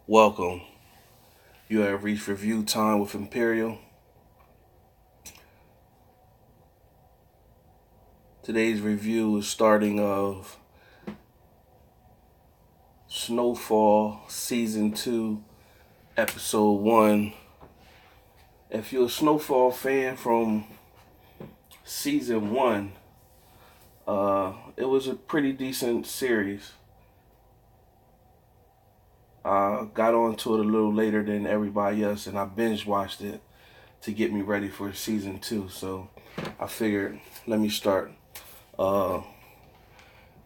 Welcome. You have reached review time with Imperial. Today's review is starting of Snowfall Season 2, Episode 1. If you're a Snowfall fan from Season 1, it was a pretty decent series. I got onto it a little later than everybody else, and I binge watched it to get me ready for Season 2. So I figured, let me start uh,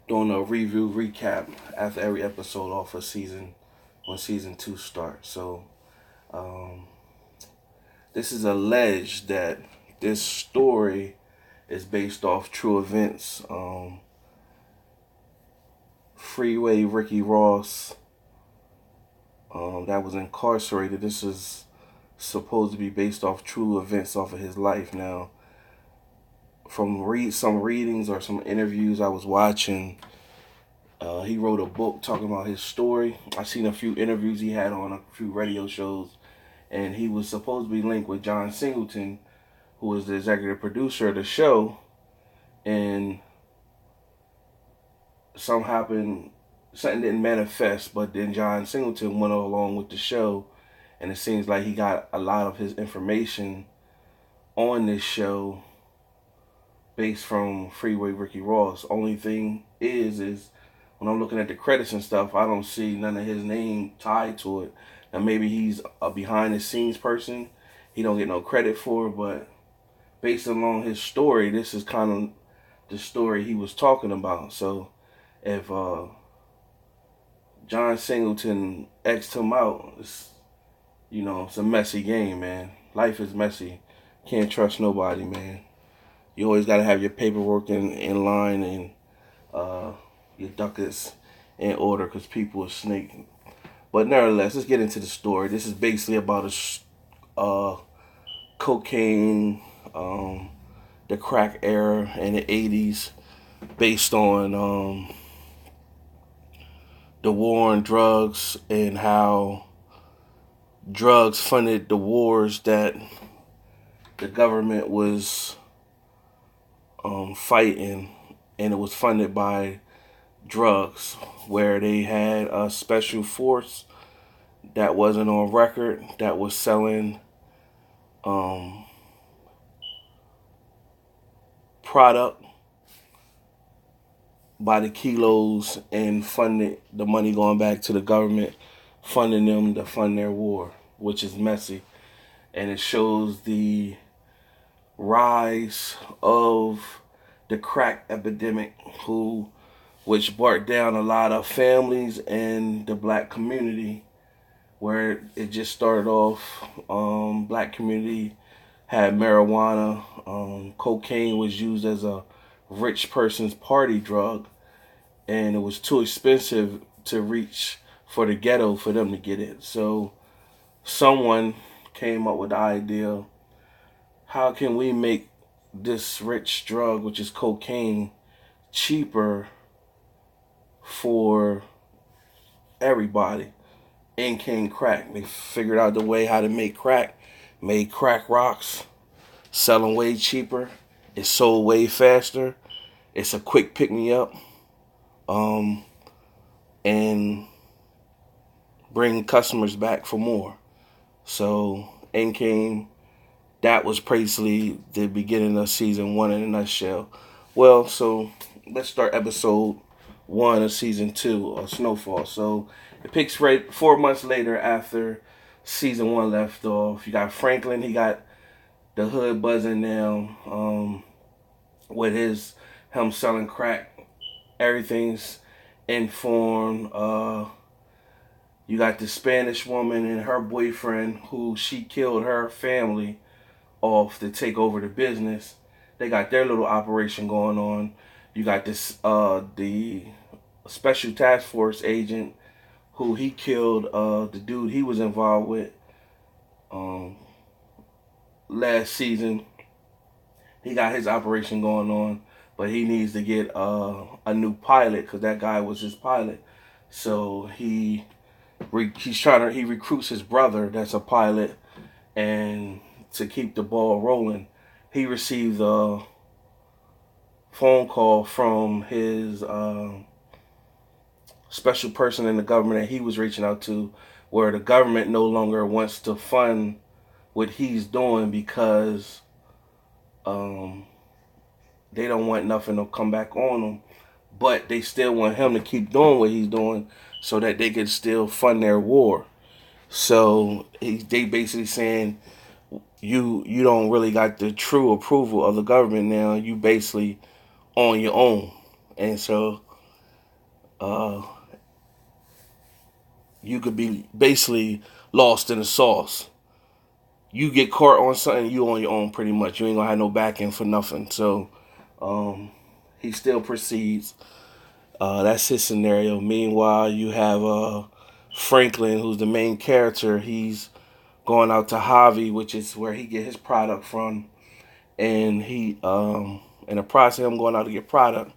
doing a review recap after every episode off of when season 2 starts. So um, this is alleged that this story is based off true events. Freeway Ricky Ross, that was incarcerated. This is supposed to be based off true events off of his life. Now, from some readings or some interviews I was watching, he wrote a book talking about his story. I seen a few interviews he had on a few radio shows, and he was supposed to be linked with John Singleton, who was the executive producer of the show. And something didn't manifest, but then John Singleton went along with the show, and it seems like he got a lot of his information on this show based from Freeway Ricky Ross. Only thing is when I'm looking at the credits and stuff, I don't see none of his name tied to it. Now maybe he's a behind the scenes person he don't get no credit for, but based along his story, this is kind of the story he was talking about. So if John Singleton X'd him out, it's a messy game, man. Life is messy. Can't trust nobody, man. You always got to have your paperwork in line and your ducats in order because people are snaking. But nevertheless, let's get into the story. This is basically about cocaine, the crack era in the 80s, based on the war on drugs and how drugs funded the wars that the government was fighting, and it was funded by drugs, where they had a special force that wasn't on record that was selling um, product by the kilos and funded the money going back to the government, funding them to fund their war, which is messy. And it shows the rise of the crack epidemic, which brought down a lot of families and the black community, where it just started off. Black community had marijuana. Cocaine was used as a rich person's party drug, and it was too expensive to reach for the ghetto for them to get it. So someone came up with the idea, how can we make this rich drug, which is cocaine, cheaper for everybody? In came crack. They figured out the way how to make crack, made crack rocks, selling way cheaper. It's sold way faster. It's a quick pick me up, and bring customers back for more. So in came, that was basically the beginning of season 1 in a nutshell. Well, so let's start episode 1 of season 2 of Snowfall. So it picks right 4 months later after season 1 left off. You got Franklin. He got the hood buzzing now, with him selling crack. Everything's informed. You got the Spanish woman and her boyfriend, who she killed her family off to take over the business. They got their little operation going on. You got the special task force agent, who he killed the dude he was involved with last season. He got his operation going on, but he needs to get a new pilot because that guy was his pilot. So he he recruits his brother that's a pilot, and to keep the ball rolling, he received a phone call from his special person in the government that he was reaching out to, where the government no longer wants to fund what he's doing because um, they don't want nothing to come back on him, but they still want him to keep doing what he's doing so that they can still fund their war. So they basically saying you don't really got the true approval of the government now. You basically on your own, and so uh, you could be basically lost in the sauce. You get caught on something, you on your own pretty much. You ain't gonna have no backing for nothing. So um, he still proceeds. That's his scenario. Meanwhile, you have Franklin, who's the main character. He's going out to Javi, which is where he get his product from, and he in the process of him going out to get product,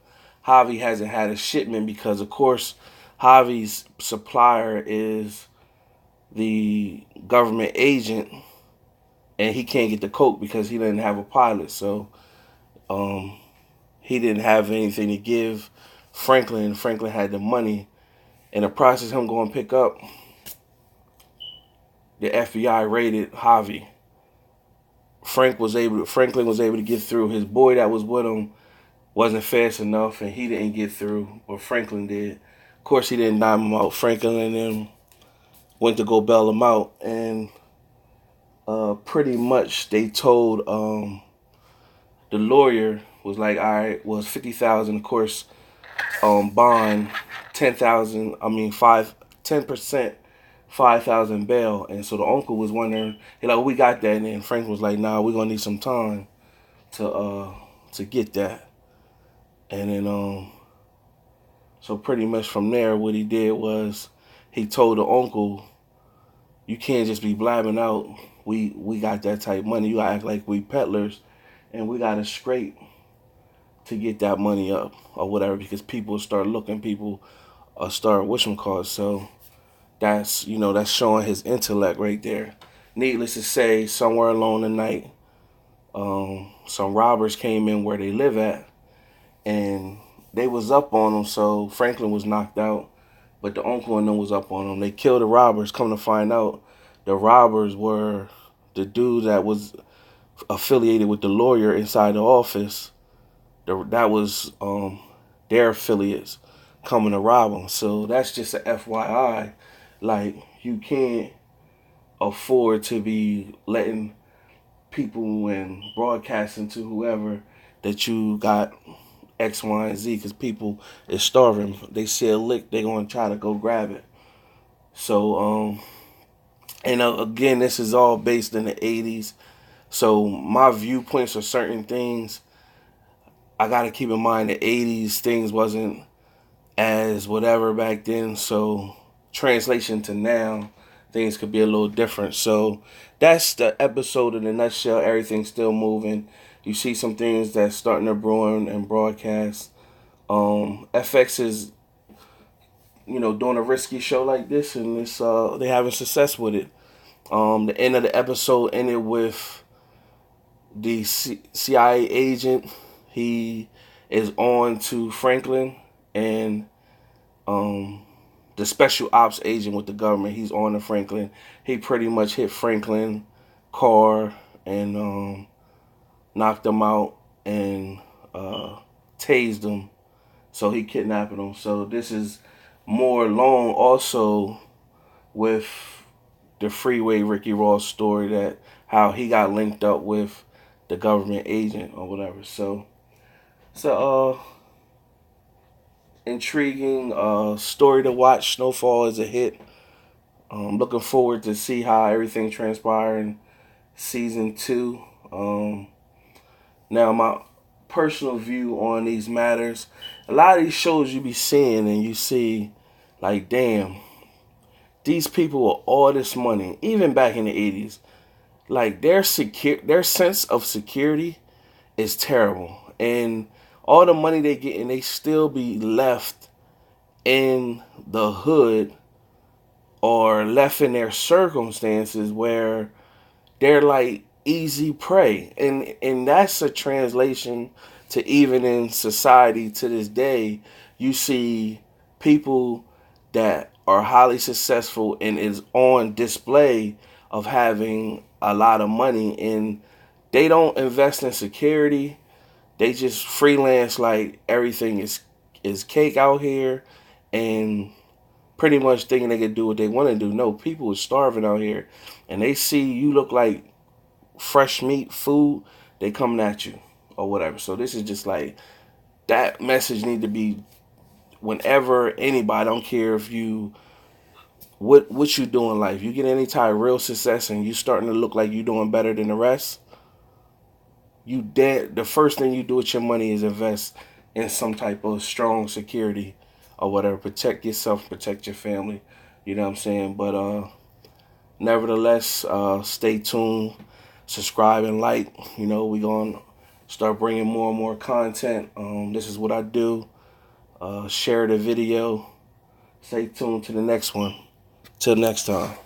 Javi hasn't had a shipment because, of course, Javi's supplier is the government agent, and he can't get the coke because he didn't have a pilot. So um, he didn't have anything to give Franklin. Franklin had the money. In the process of him going to pick up, the FBI raided Javi. Franklin was able to get through. His boy that was with him wasn't fast enough, and he didn't get through, but Franklin did. Of course, he didn't dime him out. Franklin and them went to go bail him out, and pretty much they told the lawyer was like, all right, was 50,000. Of course, bond 10,000. I mean 10%, 5,000 bail. And so the uncle was wondering, he like, we got that, and then Frank was like, nah, we're gonna need some time to get that. And then so pretty much from there, what he did was he told the uncle, you can't just be blabbing out. We got that type money. You gotta act like we peddlers, and we gotta scrape to get that money up or whatever, because people start looking, people start wishing cards. So that's that's showing his intellect right there. Needless to say, somewhere along the night, some robbers came in where they live at, and they was up on him. So Franklin was knocked out, but the uncle and them was up on him. They killed the robbers. Come to find out, the robbers were the dude that was affiliated with the lawyer inside the office. That was their affiliates coming to rob them. So that's just a FYI. Like, you can't afford to be letting people and broadcasting to whoever that you got X, Y, and Z, because people is starving. They see a lick, they gonna try to go grab it. So and again, this is all based in the 80s. So my viewpoints of certain things, I got to keep in mind the 80s things wasn't as whatever back then. So translation to now, things could be a little different. So that's the episode in a nutshell. Everything's still moving. You see some things that's starting to brew and broadcast. FX is, doing a risky show like this, and it's they having success with it. The end of the episode ended with the CIA agent. He is on to Franklin, and the special ops agent with the government. He's on to Franklin. He pretty much hit Franklin car and knocked him out and tased him. So he kidnapped him. So this is more along also with the Freeway Ricky Ross story, that how he got linked up with the government agent or whatever. So it's a intriguing story to watch. Snowfall is a hit. Looking forward to see how everything transpires in season 2. Now, my personal view on these matters, a lot of these shows you be seeing and you see, like, damn, these people with all this money, even back in the 80s, like, their sense of security is terrible. And all the money they get, and they still be left in the hood or left in their circumstances where they're like easy prey. And that's a translation to even in society to this day. You see people that are highly successful and is on display of having a lot of money, and they don't invest in security. They just freelance like everything is cake out here, and pretty much thinking they can do what they want to do. No, people are starving out here, and they see you look like fresh meat food, they coming at you or whatever. So this is just like that message need to be whenever anybody, I don't care if you what you do in life, you get any type of real success and you starting to look like you doing better than the rest, you dead. The first thing you do with your money is invest in some type of strong security or whatever. Protect yourself, protect your family. You know what I'm saying? But nevertheless, stay tuned, subscribe and like. You know, we gonna start bringing more and more content. This is what I do. Share the video. Stay tuned to the next one. Till next time.